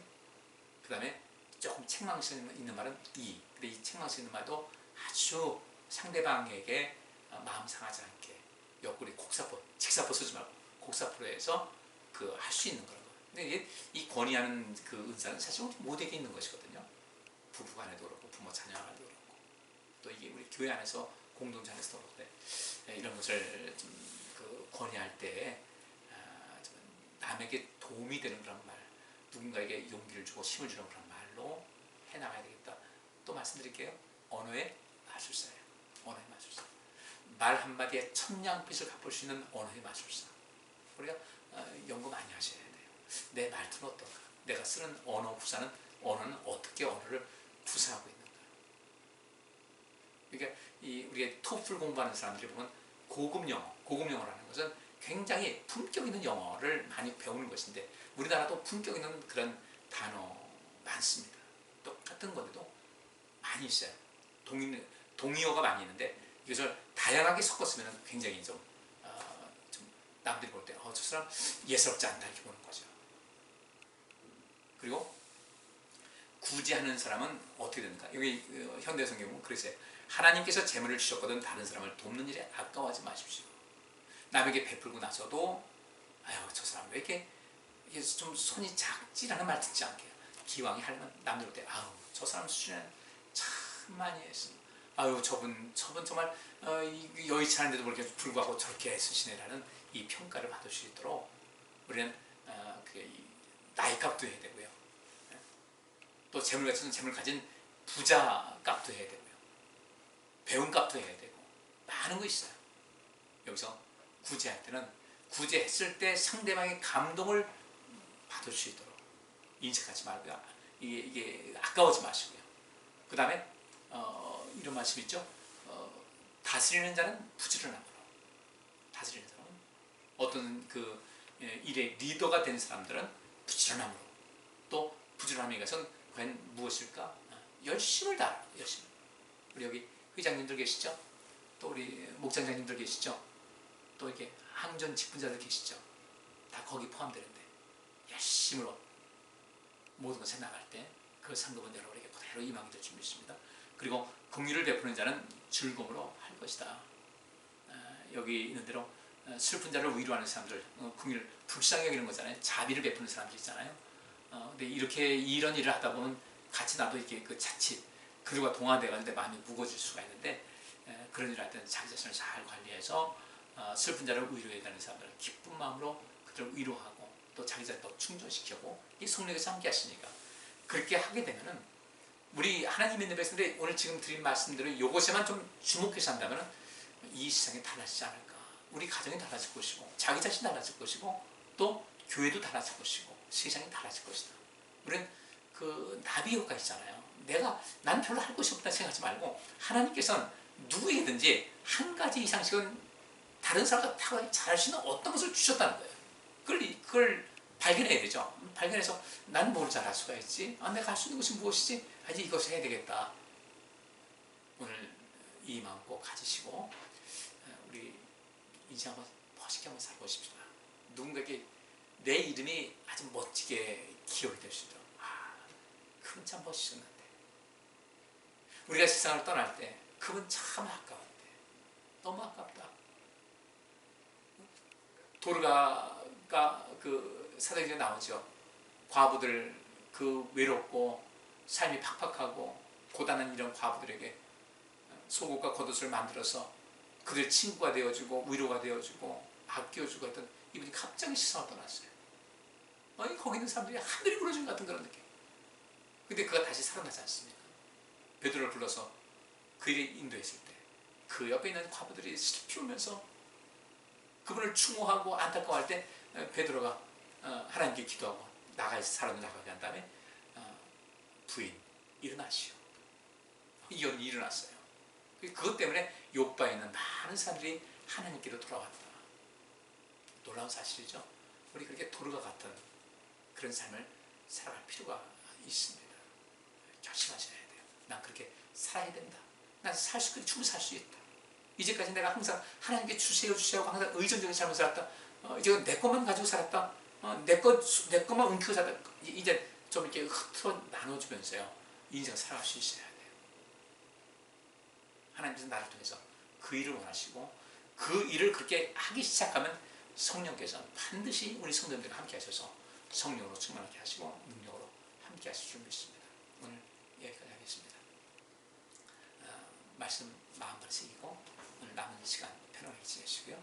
그 다음에 조금 책망성 있는 말은 2. 근데 이 책망성 있는 말도 아주 상대방에게 마음 상하지 않게 옆구리 곡사포, 직사포 쓰지 말고 곡사포로 해서 그 할 수 있는 그런 거. 근데 이 권위하는 그 은사는 사실 모두에게 있는 것이거든요. 부부 간에도 그렇고 부모 자녀 간에도 그렇고, 또 이게 우리 교회 안에서 공동체 안에서도 그렇고, 이런 것을 좀 그 권위할 때 좀 남에게 도움이 되는 그런 말, 누군가에게 용기를 주고 힘을 주는 그런 말로 해나가야 되겠다. 또 말씀드릴게요. 언어의 마술사예요. 언어의 마술사. 말 한마디에 천냥빚을 갚을 수 있는 언어의 마술사. 우리가 연구 많이 하셔야 돼요. 내 말투는 어떤가? 내가 쓰는 언어 구사는, 언어는 어떻게 언어를 구사하고 있는가? 그러니까 우리가 토플 공부하는 사람들이 보면 고급 영어라는 것은 굉장히 품격 있는 영어를 많이 배우는 것인데, 우리나라도 품격 있는 그런 단어 많습니다. 똑같은 건데도 많이 있어요. 동의어가 많이 있는데 이것을 다양하게 섞었으면 굉장히 좀 남들이 볼 때 저 사람 예스럽지 않다 이렇게 보는 거죠. 그리고 구제하는 사람은 어떻게 됩니까? 여기 현대 성경은 그랬어요. 하나님께서 재물을 주셨거든 다른 사람을 돕는 일에 아까워하지 마십시오. 남에게 베풀고 나서도 아유 저 사람 왜 이렇게 좀 손이 작지라는 말 듣지 않게, 기왕이 하려면 남들 볼 때 아유 저 사람 수준에 참 많이 했어. 아유 저분 정말 여의치 않은데도 불구하고 저렇게 애쓰시네라는 이 평가를 받을 수 있도록 우리는 나이값도 해야 되고요. 또 재물 가진 부자 값도 해야 되고요. 배운 값도 해야 되고 많은 거 있어요. 여기서 구제할 때는 구제했을 때 상대방의 감동을 받을 수 있도록 인색하지 말고요. 이게 아까워지 마시고요. 그 다음에 이런 말씀 있죠. 다스리는 자는 부지런함으로. 다스리는 사람은 어떤 그 일의 리더가 된 사람들은 부지런함으로. 또 부지런함에 가서는 과연 무엇일까? 열심을 다하라. 열심. 우리 여기 회장님들 계시죠? 또 우리 목장장님들 계시죠? 또 이렇게 항전 직분자들 계시죠? 다 거기 포함되는데 열심으로 모든 것에 나갈 때 그 상급은 여러분에게 그대로 임하게 될 줄 믿습니다. 그리고 긍휼을 베푸는 자는 즐거움으로 할 것이다. 여기 있는 대로 슬픈 자를 위로하는 사람들, 긍휼, 불쌍히 여기는 거잖아요. 자비를 베푸는 사람들 있잖아요. 근데 이렇게 이런 일을 하다 보면 같이 나도 이렇게 그 자칫 그들과 동화되어가는데 마음이 무거워질 수가 있는데, 그런 일을 할 때는 자기 자신을 잘 관리해서 슬픈 자를 위로해가는 사람들은 기쁜 마음으로 그들을 위로하고 또 자기 자신을 더 충전시키고 이 성령께서 함께 하시니까 그렇게 하게 되면은 우리 하나님 믿는 백성들이 오늘 지금 드린 말씀대로 이것에만 좀 주목해서 한다면 이 세상이 달라지지 않을까. 우리 가정이 달라질 것이고 자기 자신이 달라질 것이고 또 교회도 달라질 것이고 세상이 달라질 것이다. 우리는 그 나비 효과 있잖아요. 난 별로 할 것이 없다 생각하지 말고 하나님께서는 누구에게든지 한 가지 이상씩은 다른 사람과 잘할 수 있는 어떤 것을 주셨다는 거예요. 그걸 발견해야 되죠. 발견해서 난 뭘 잘할 수가 있지? 내가 할 수 있는 것이 무엇이지? 이제 이것을 해야 되겠다. 오늘 이 마음 꼭 가지시고 우리 인생 한번 멋있게 한번 살아보십시다. 누군가에게 내 이름이 아주 멋지게 기억이 될 수 있도록. 그분 참 멋있었는데. 우리가 세상을 떠날 때 그분 참 아까운데. 너무 아깝다. 도르가가 그 사도행전에 나오죠. 과부들 그 외롭고 삶이 팍팍하고 고단한 이런 과부들에게 속옷과 겉옷을 만들어서 그들 친구가 되어주고 위로가 되어주고 아껴주고 했던 이분이 갑자기 세상을 떠났어요. 거기 있는 사람들이 하늘이 무너진 것 같은 그런 느낌. 근데 그가 다시 살아나지 않습니까? 베드로를 불러서 그에게 인도했을 때 그 옆에 있는 과부들이 슬피 울면서 그분을 추모하고 안타까워할 때 베드로가 하나님께 기도하고 사람을 나가게 한 다음에 부인 일어나시오. 이 여인이 일어났어요. 그것 때문에 욥바에 있는 많은 사람들이 하나님께로 돌아왔다. 놀라운 사실이죠. 우리 그렇게 도르가 같은 그런 삶을 살아갈 필요가 있습니다. 결심하셔야 돼요. 난 그렇게 살아야 된다. 난 충분히 살 수 있다. 이제까지 내가 항상 하나님께 주세요 하고 항상 의존적인 삶을 살았다. 이제 내 것만 가지고 살았다. 내 것만 움켜쥐고 살았다. 이제 좀 이렇게 흐트러 나눠주면서요. 인생을 살아갈 수 있어야 돼요. 하나님께서 나를 통해서 그 일을 원하시고 그 일을 그렇게 하기 시작하면 성령께서 반드시 우리 성도들과 함께 하셔서 성령으로 충만하게 하시고 능력으로 함께 하실 줄 믿습니다. 오늘 여기까지 하겠습니다. 말씀 마음으로 새기고 오늘 남은 시간 편안하게 지내시고요.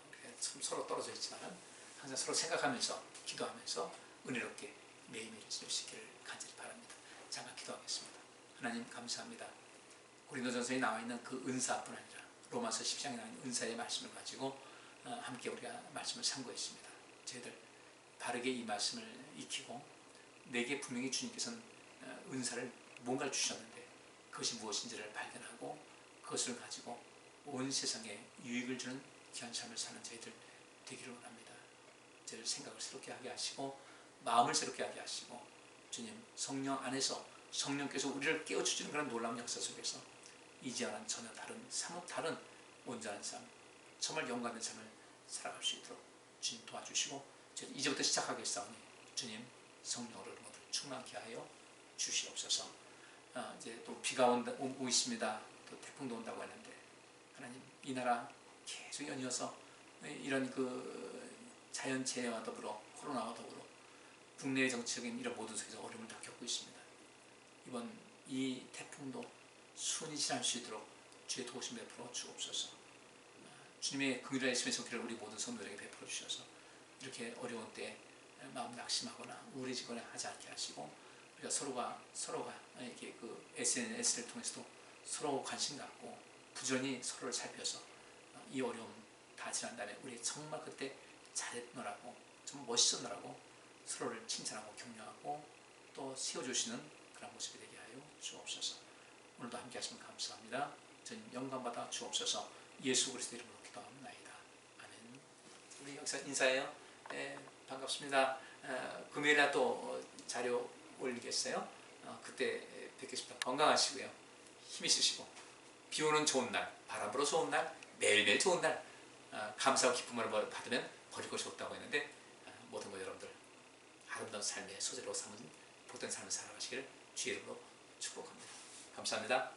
우리가 참 서로 떨어져 있지만 항상 서로 생각하면서 기도하면서 은혜롭게 매일매일 지낼 수 있기를 간절히 바랍니다. 잠깐 기도하겠습니다. 하나님 감사합니다. 고린도전서에 나와 있는 그 은사뿐 아니라 로마서 10장에 나와 있는 은사의 말씀을 가지고 함께 우리가 말씀을 상고했습니다. 저희들 바르게 이 말씀을 익히고 내게 분명히 주님께서는 은사를 뭔가를 주셨는데 그것이 무엇인지를 발견하고 그것을 가지고 온 세상에 유익을 주는 귀한 삶을 사는 저희들 되기를 원합니다. 저희들 생각을 새롭게 하게 하시고 마음을 새롭게 하게 하시고 주님 성령 안에서 성령께서 우리를 깨워주시는 그런 놀라운 역사 속에서 이제와는 전혀 다른 사뭇 다른 온전한 삶 정말 영광된 삶을 살아갈 수 있도록 주님 도와주시고 이제부터 시작하겠사오니 주님 성령으로 모두 충만케 하여 주시옵소서. 이제 또 비가 오고 있습니다. 또 태풍도 온다고 했는데 하나님 이 나라 계속 연이어서 이런 그 자연재해와 더불어 코로나와 더불어 국내의 정치적인 이런 모든 속에서 어려움을 다 겪고 있습니다. 이번 이 태풍도 순히 지날 수 있도록 주의 도우심 베풀어 주옵소서. 주님의 긍휼의 말씀의 손길을 우리 모든 성도들에게 베풀어 주셔서 이렇게 어려운 때 마음 낙심하거나 우울해지거나 하지 않게 하시고 우리가 서로가 이렇게 그 SNS를 통해서도 서로 관심 갖고 부지런히 서로를 살펴서 이 어려움 다 지난 다음에 우리 정말 그때 잘했노라고 정말 멋있었노라고 서로를 칭찬하고 격려하고 또 세워주시는 그런 모습이 되게 하여 주옵소서. 오늘도 함께 하시면 감사합니다. 주님 영광받아 주옵소서. 예수 그리스도 이름으로 기도합니다. 아멘. 우리 여기서 인사해요. 네, 반갑습니다. 금요일에 또 자료 올리겠어요. 그때 뵙겠습니다. 건강하시고요. 힘 있으시고 비 오는 좋은 날, 바람 불어 좋은 날, 매일매일 좋은 날 감사와 기쁨을 받으면 버릴 것이 없다고 했는데 모든 것 여러분들 아름다운 삶의 소재로 삼은 복된 삶을 살아가시기를 주의 이름으로 축복합니다. 감사합니다.